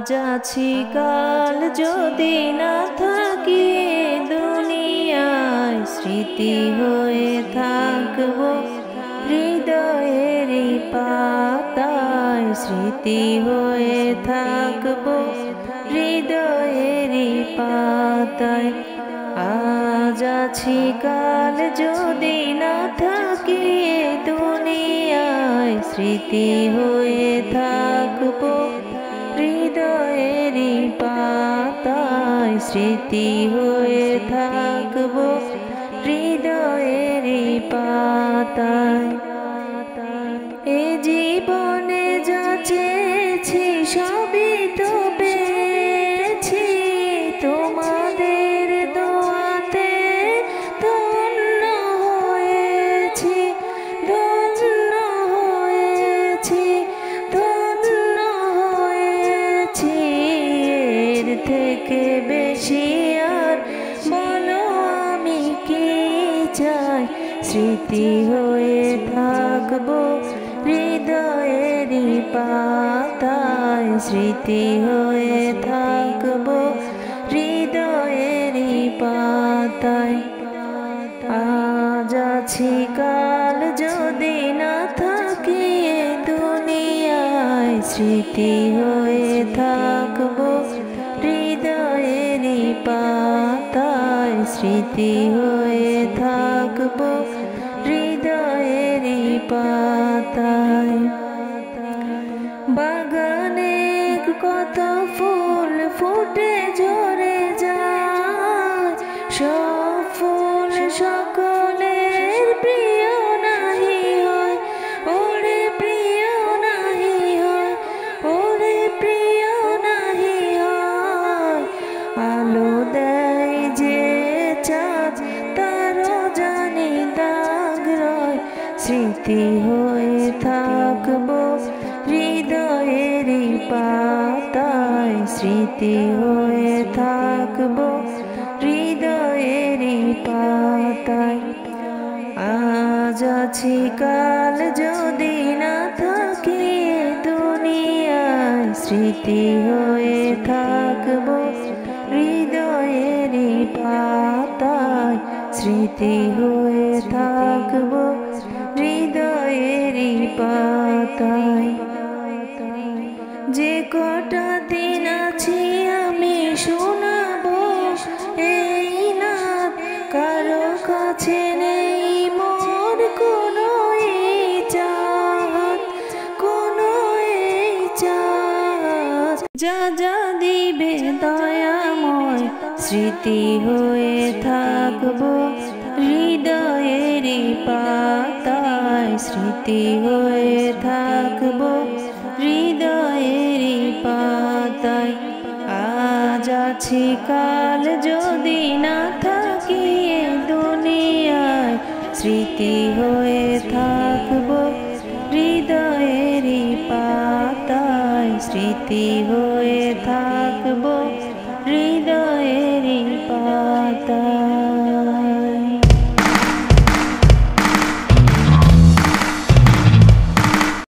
আজ আছি কাল যদি না থাকি দুনিয়ায়, স্মৃতি হয়ে থাকবো হৃদয়েরই পাতায়, স্মৃতি হয়ে থাকবো হৃদয়েরই পাতায়। আজ আছি কাল যদি না থাকি দুনিয়ায়, স্মৃতি হয়ে থাকবো হৃদয়েরই পাতায়, স্মৃতি হয়ে থাকবো হৃদয়েরই পাতায়। এ জীবনে যা চেয়েছি সবই তো পেয়েছি, তোমাদের দোয়াতে ধন্য হয়েছি, ধন্য হয়েছি, ধন্য হয়েছি। এর থেকে বেশি আর বলো আমি কি চাই, স্মৃতি হয়ে থাকবো হৃদয়েরই পাতায়, স্মৃতি হয়ে থাকবো হৃদয়েরই পাতায়। আজ আছি কাল যদি না থাকি দুনিয়ায়, স্মৃতি হয়ে থাকবো হৃদয়েরই পাতায়, স্মৃতি হয়ে থাকবো হৃদয়েরই পাতায়। বাগানে কত ফুল ফুটে ঝরে যায়, সব ফুল সকলের প্রিয় নাহি হয়, ওরে প্রিয় নাহি হয়, ওরে প্রিয় নাহি হয়। আলো দেয় যে চাঁদ তারও জানি দাগ রয়, স্মৃতি হয়ে থাকবো হৃদয়েরই পাতায়, স্মৃতি হয়ে থাকবো হৃদয়েরই পাতায়। আজ আছি কাল যদি না থাকি দুনিয়ায়, স্মৃতি হয়ে থাকবো হৃদয়েরই পাতায়, স্মৃতি হয়ে থাকবো হৃদয়েরই পাতায়। যে কটা দিন আছি আমি শোনাবো এই নাত, কারো কাছে নেই মোর কোনো ইজাত, কোনো ইজাত। যা যা দিবে দয়াময়, স্মৃতি হয়ে থাকবো হৃদয়েরই পাতায়, স্মৃতি হয়ে থাকবো হৃদয়েরই পাতায়। আজ আছি কাল যদি না থাকি দুনিয়ায়, স্মৃতি হয়ে থাকবো হৃদয়েরই পাতায়, স্মৃতি হয়ে থাকবো